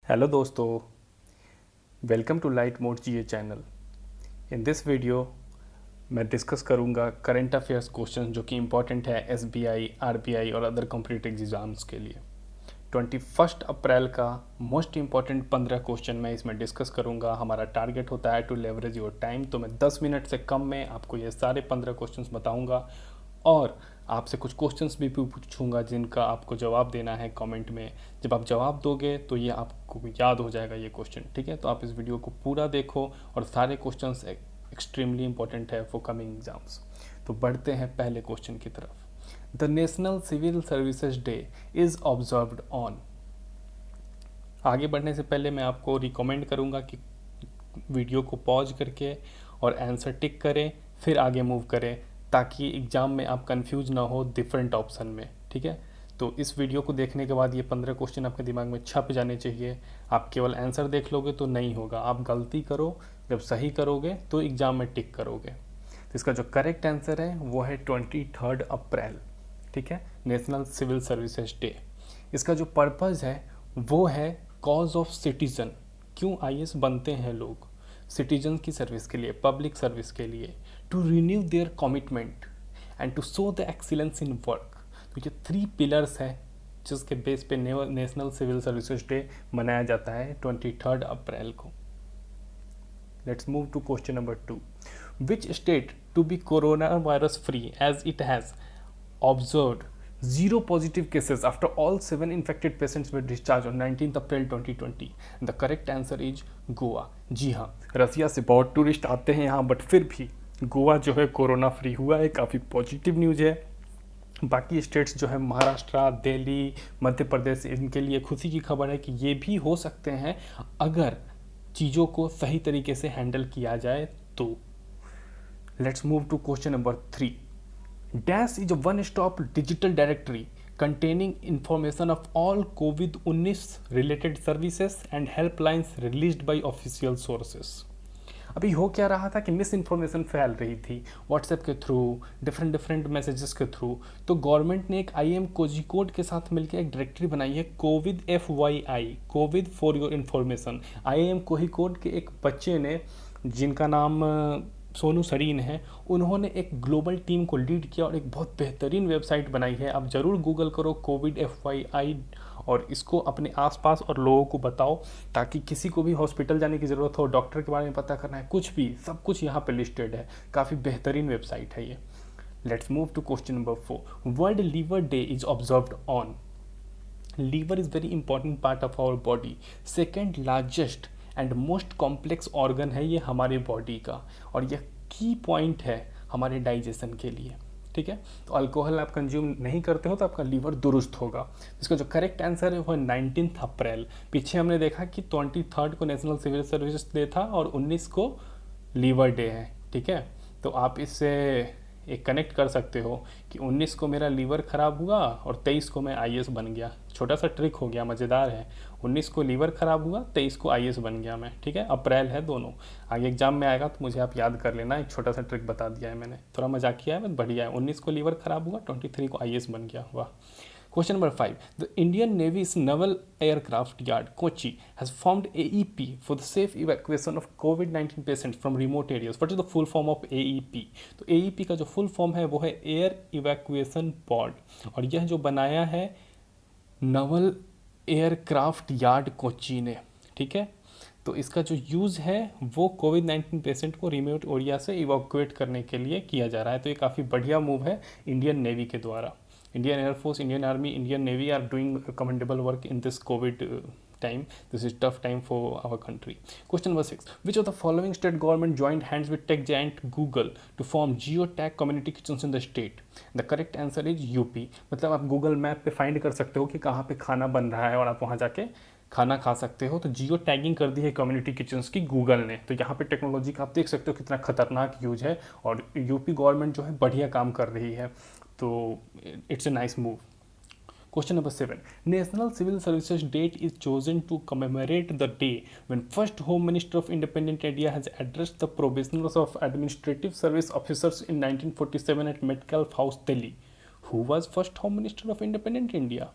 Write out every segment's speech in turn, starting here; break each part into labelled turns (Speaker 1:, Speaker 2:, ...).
Speaker 1: Hello दोस्तों, welcome to light mode GA channel. In this video मैं discuss करूंगा current affairs question जो कि इम्पॉर्टेंट है एसबीआई, आरबीआई और अदर कॉम्पिटिटिव एग्जाम्स के लिए। 21 अप्रैल का मोस्ट इम्पॉर्टेंट 15 क्वेश्चन मैं इसमें डिस्कस करूंगा। हमारा टारगेट होता है टू लेवरेज योर टाइम, तो मैं 10 मिनट से कम में आपको ये सारे 15 क्वेश्चंस बताऊंगा और आपसे कुछ क्वेश्चंस भी पूछूंगा जिनका आपको जवाब देना है कमेंट में। जब आप जवाब दोगे तो ये आपको याद हो जाएगा ये क्वेश्चन, ठीक है। तो आप इस वीडियो को पूरा देखो और सारे क्वेश्चंस एक्सट्रीमली इंपॉर्टेंट है फॉर कमिंग एग्जाम्स। तो बढ़ते हैं पहले क्वेश्चन की तरफ। The national civil services day is observed on. आगे बढ़ने से पहले मैं आपको रिकमेंड करूंगा कि वीडियो को पॉज करके और आंसर टिक करें, फिर आगे मूव करें, ताकि एग्ज़ाम में आप कंफ्यूज ना हो डिफरेंट ऑप्शन में, ठीक है। तो इस वीडियो को देखने के बाद ये 15 क्वेश्चन आपके दिमाग में छप जाने चाहिए। आप केवल आंसर देख लोगे तो नहीं होगा, आप गलती करो, जब सही करोगे तो एग्ज़ाम में टिक करोगे। तो इसका जो करेक्ट आंसर है वो है 23 अप्रैल, ठीक है, नेशनल सिविल सर्विसेज डे। इसका जो पर्पज़ है वो है कॉज ऑफ सिटीजन। क्यों आईएएस बनते हैं लोग? सिटीजन की सर्विस के लिए, पब्लिक सर्विस के लिए, to renew their commitment and to show the excellence in work. तो ये 3 पिलर्स हैं जिसके बेस पे नेशनल सिविल सर्विसेज डे मनाया जाता है 23 अप्रैल को। Let's move to question number 2। Which state to be corona virus free as it has observed zero positive cases after all 7 infected patients were discharged on 19th April 2020? The correct answer is Goa. जी हाँ, Russia से बहुत tourist आते हैं यहाँ, but फिर भी गोवा जो है कोरोना फ्री हुआ है, काफ़ी पॉजिटिव न्यूज़ है। बाकी स्टेट्स जो है महाराष्ट्र, दिल्ली, मध्य प्रदेश, इनके लिए खुशी की खबर है कि ये भी हो सकते हैं अगर चीज़ों को सही तरीके से हैंडल किया जाए तो। Let's move to question number 3। Dash is a one-stop digital directory containing information of all COVID-19 related services and helplines released by official sources। अभी हो क्या रहा था कि मिस इन्फॉर्मेशन फैल रही थी व्हाट्सएप के थ्रू, डिफरेंट मैसेजेस के थ्रू। तो गवर्नमेंट ने एक IAM कोझिकोड के साथ मिलकर एक डायरेक्टरी बनाई है, Covid FYI, Covid for your information. IAM Kozhikode के एक बच्चे ने, जिनका नाम सोनू सरीन है, उन्होंने एक ग्लोबल टीम को लीड किया और एक बहुत बेहतरीन वेबसाइट बनाई है। आप ज़रूर गूगल करो कोविड FYI और इसको अपने आसपास और लोगों को बताओ, ताकि किसी को भी हॉस्पिटल जाने की ज़रूरत हो, डॉक्टर के बारे में पता करना है, कुछ भी, सब कुछ यहाँ पे लिस्टेड है। काफ़ी बेहतरीन वेबसाइट है ये। Let's move to question number 4। World liver day is observed on. Liver is very important part of our body. Second largest and most complex organ है ये हमारे बॉडी का, और यह की पॉइंट है हमारे डाइजेशन के लिए, ठीक है। तो अल्कोहल आप कंज्यूम नहीं करते हो तो आपका लीवर दुरुस्त होगा। इसका जो करेक्ट आंसर है वो है 19 अप्रैल। पीछे हमने देखा कि 23 को नेशनल सिविल सर्विसेज डे था और 19 को लीवर डे है, ठीक है। तो आप इससे एक कनेक्ट कर सकते हो कि 19 को मेरा लीवर ख़राब हुआ और 23 को मैं IAS बन गया। छोटा सा ट्रिक हो गया, मज़ेदार है। 19 को लीवर ख़राब हुआ, 23 को IAS बन गया मैं, ठीक है। अप्रैल है दोनों, आगे एग्जाम में आएगा तो मुझे आप याद कर लेना। एक छोटा सा ट्रिक बता दिया है मैंने, थोड़ा मजाक किया है, बट बढ़िया है। 19 को लीवर ख़राब हुआ, 23 को IAS बन गया, वाह। Question number 5. The Indian Navy's Naval Aircraft Yard, Kochi, has formed AEP for the safe evacuation of COVID-19 patients from remote areas. What is the full form of AEP? तो AEP का जो full form है वो है air evacuation pod, और यह जो बनाया है नवल एयरक्राफ्ट यार्ड कोची ने, ठीक है। तो इसका जो यूज़ है वो COVID-19 पेशेंट को रिमोट एरिया से इवैक्यूएट करने के लिए किया जा रहा है। तो ये काफ़ी बढ़िया मूव है इंडियन नेवी के द्वारा। Indian Air Force, Indian Army, Indian Navy are doing commendable work in this COVID time. This is tough time for our country. Question number 6. Which of the following state government joined hands with tech giant Google to form geotag community kitchens in the state? The correct answer is UP। मतलब आप Google map पे find कर सकते हो कि कहाँ पे खाना बन रहा है और आप वहाँ जाके खाना खा सकते हो। तो जियो टैगिंग कर दी है कम्युनिटी किचन्स की गूगल ने। तो यहाँ पे टेक्नोलॉजी का आप देख सकते हो कितना खतरनाक यूज है, और यूपी गवर्नमेंट जो है बढ़िया काम कर रही है। तो it's a nice move. Question number 7. National Civil Services Date is chosen to commemorate the day when first Home Minister of Independent India has addressed the probationers of Administrative Service Officers in 1947 at Metcalfe House, Delhi. Who was first Home Minister of Independent India?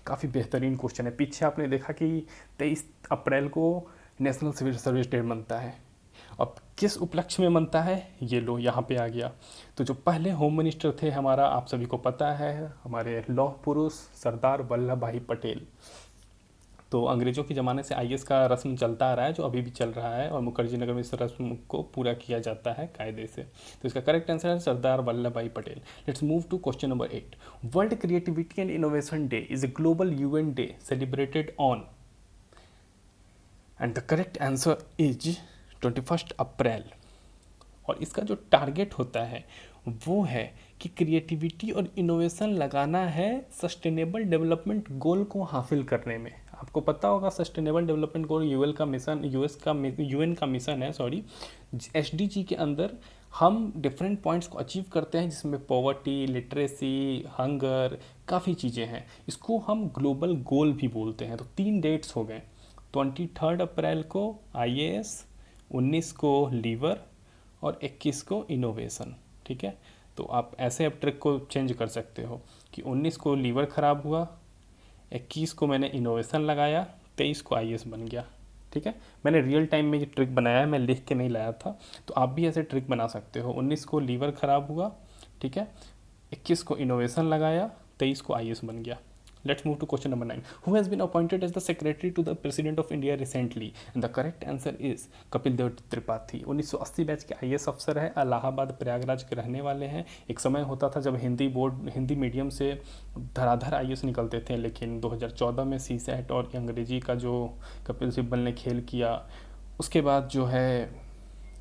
Speaker 1: काफ़ी बेहतरीन question है। पीछे आपने देखा कि 23 अप्रैल को national civil service day मनता है। अब किस उपलक्ष्य में मनता है, ये लो यहाँ पे आ गया। तो जो पहले होम मिनिस्टर थे हमारा, आप सभी को पता है, हमारे लौह पुरुष सरदार वल्लभ भाई पटेल। तो अंग्रेज़ों के ज़माने से आईएएस का रस्म चलता आ रहा है, जो अभी भी चल रहा है, और मुखर्जी नगर में इस रस्म को पूरा किया जाता है कायदे से। तो इसका करेक्ट आंसर है Sardar Vallabh Bhai Patel. Let's move to question number 8। World creativity and innovation day is a global UN day celebrated on, and the correct answer is 21 April. और इसका जो टारगेट होता है वो है कि क्रिएटिविटी और इनोवेशन लगाना है सस्टेनेबल डेवलपमेंट गोल को हासिल करने में। आपको पता होगा सस्टेनेबल डेवलपमेंट गोल यूएन का मिशन है, एसडीजी के अंदर हम डिफरेंट पॉइंट्स को अचीव करते हैं, जिसमें पॉवर्टी, लिटरेसी, हंगर, काफ़ी चीज़ें हैं। इसको हम ग्लोबल गोल भी बोलते हैं। तो 3 डेट्स हो गए, 23 अप्रैल को आईएएस, 19 को लीवर और 21 को इनोवेशन। ठीक है, तो आप ऐसे अब ट्रिक को चेंज कर सकते हो कि 19 को लीवर ख़राब हुआ, 21 को मैंने इनोवेशन लगाया, 23 को आईएएस बन गया। ठीक है, मैंने रियल टाइम में ये ट्रिक बनाया है, मैं लिख के नहीं लाया था। तो आप भी ऐसे ट्रिक बना सकते हो। 19 को लीवर ख़राब हुआ, ठीक है, 21 को इनोवेशन लगाया, 23 को आईएएस बन गया। Let's move to question number 9. Who has been appointed as the secretary to the President of India recently? And the correct answer is Kapil Dev Tripathi. 1980 batch के आईएएस अफसर है, इलाहाबाद प्रयागराज के रहने वाले हैं। एक समय होता था जब हिंदी मीडियम से धराधर आईएएस निकलते थे, लेकिन 2014 में सीसैट और अंग्रेजी का जो कपिल सिब्बल ने खेल किया, उसके बाद जो है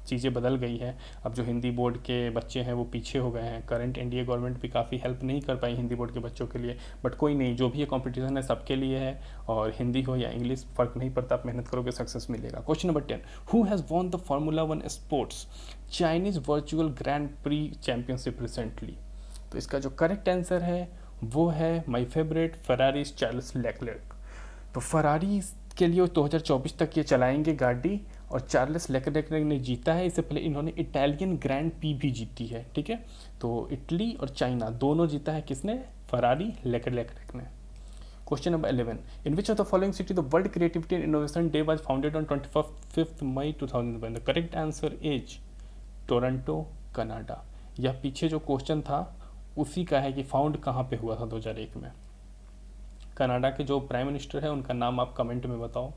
Speaker 1: चीज़ें बदल गई है। अब जो हिंदी बोर्ड के बच्चे हैं वो पीछे हो गए हैं। करंट एनडीए गवर्नमेंट भी काफ़ी हेल्प नहीं कर पाई हिंदी बोर्ड के बच्चों के लिए, बट कोई नहीं, जो भी ये कंपटीशन है सबके लिए है, और हिंदी हो या इंग्लिश फ़र्क नहीं पड़ता, आप मेहनत करोगे सक्सेस मिलेगा। Question number 10। Who has won the formula 1 sports Chinese virtual grand pre championship recently? तो इसका जो करेक्ट आंसर है वो है माई फेवरेट फरारी चार्ल्स लेक्लेर्क। तो फरारी के लिए 2024 तक ये चलाएंगे गाड़ी, और चार्ल्स लेक्लेर्क ने जीता है। इससे पहले इन्होंने इटालियन ग्रैंड पी भी जीती है। ठीक है, तो इटली और चाइना दोनों जीता है किसने? फरारी लेक्लेर्क ने। Question number 11। In which of the following city the world creativity and innovation day was founded on 25 May 2001? The correct answer is Toronto, Canada. यह पीछे जो क्वेश्चन था उसी का है कि फाउंड कहाँ पे हुआ था 2001 में। कनाडा के जो प्राइम मिनिस्टर है उनका नाम आप कमेंट में बताओ।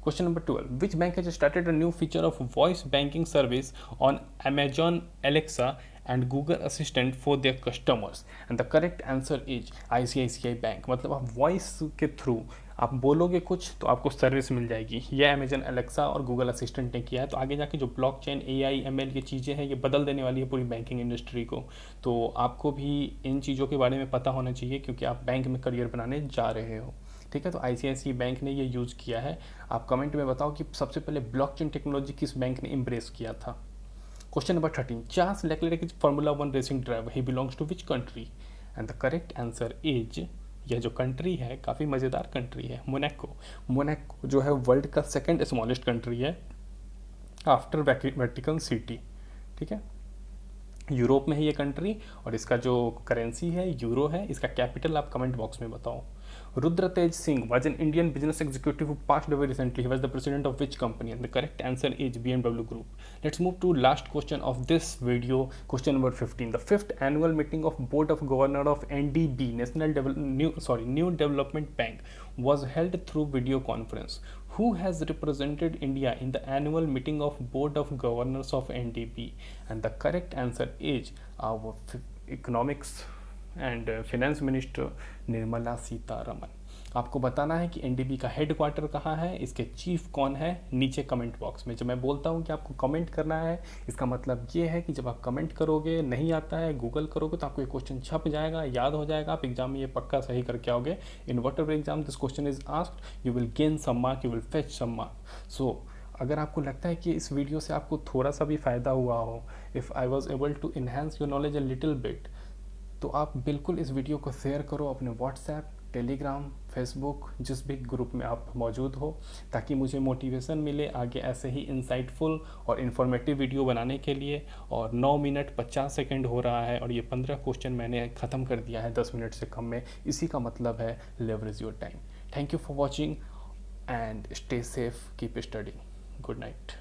Speaker 1: Question number 12. Which bank has started a new feature of voice banking service on Amazon Alexa and Google Assistant for their customers? And the correct answer is ICICI Bank. मतलब आप voice के through आप बोलोगे कुछ तो आपको service मिल जाएगी। ये अमेजन एलेक्सा और गूगल असिस्टेंट ने किया है। तो आगे जाके जो ब्लॉकचेन, AI, ML की चीज़ें हैं, ये बदल देने वाली है पूरी बैंकिंग इंडस्ट्री को। तो आपको भी इन चीज़ों के बारे में पता होना चाहिए, क्योंकि आप बैंक में करियर बनाने जा रहे हो। ठीक है, तो ICICI बैंक ने ये यूज़ किया है। आप कमेंट में बताओ कि सबसे पहले ब्लॉकचेन टेक्नोलॉजी किस बैंक ने एम्ब्रेस किया था। Question number 13। Charles Leclerc is formula 1 racing driver, he belongs to which country? And the correct answer is, यह जो कंट्री है काफ़ी मज़ेदार कंट्री है, मोनाको। मोनाको जो है वर्ल्ड का 2nd स्मॉलेस्ट कंट्री है आफ्टर वेटिकन सिटी। ठीक है, यूरोप में है ये कंट्री, और इसका जो करेंसी है यूरो है। इसका कैपिटल आप कमेंट बॉक्स में बताओ। Rudra Tej Singh was an Indian business executive who passed away recently. He was the president of which company? And the correct answer is BMW Group. Let's move to last question of this video, question number 15. The 5th annual meeting of Board of Governor of NDB, New Development Bank, was held through video conference. Who has represented India in the annual meeting of Board of Governors of NDB? And the correct answer is our economics and finance minister Nirmala Sitharaman. आपको बताना है कि NDB का headquarter कहाँ है, इसके chief कौन है, नीचे कमेंट बॉक्स में। जब मैं बोलता हूँ कि आपको कमेंट करना है, इसका मतलब ये है कि जब आप कमेंट करोगे, नहीं आता है गूगल करोगे, तो आपको ये क्वेश्चन छप जाएगा, याद हो जाएगा, आप एग्जाम में ये पक्का सही करके आओगे। In whatever exam this question is asked, you will gain some mark, you will fetch some mark. So अगर आपको लगता है कि इस वीडियो से आपको थोड़ा सा भी फ़ायदा हुआ हो, if I was able to enhance your knowledge a little bit, तो आप बिल्कुल इस वीडियो को शेयर करो अपने व्हाट्सएप, टेलीग्राम, फेसबुक, जिस भी ग्रुप में आप मौजूद हो, ताकि मुझे मोटिवेशन मिले आगे ऐसे ही इंसाइटफुल और इन्फॉर्मेटिव वीडियो बनाने के लिए। और 9 मिनट 50 सेकंड हो रहा है, और ये 15 क्वेश्चन मैंने ख़त्म कर दिया है 10 मिनट से कम में। इसी का मतलब है leverage your time. Thank you for watching. and stay safe, keep studying. Good night.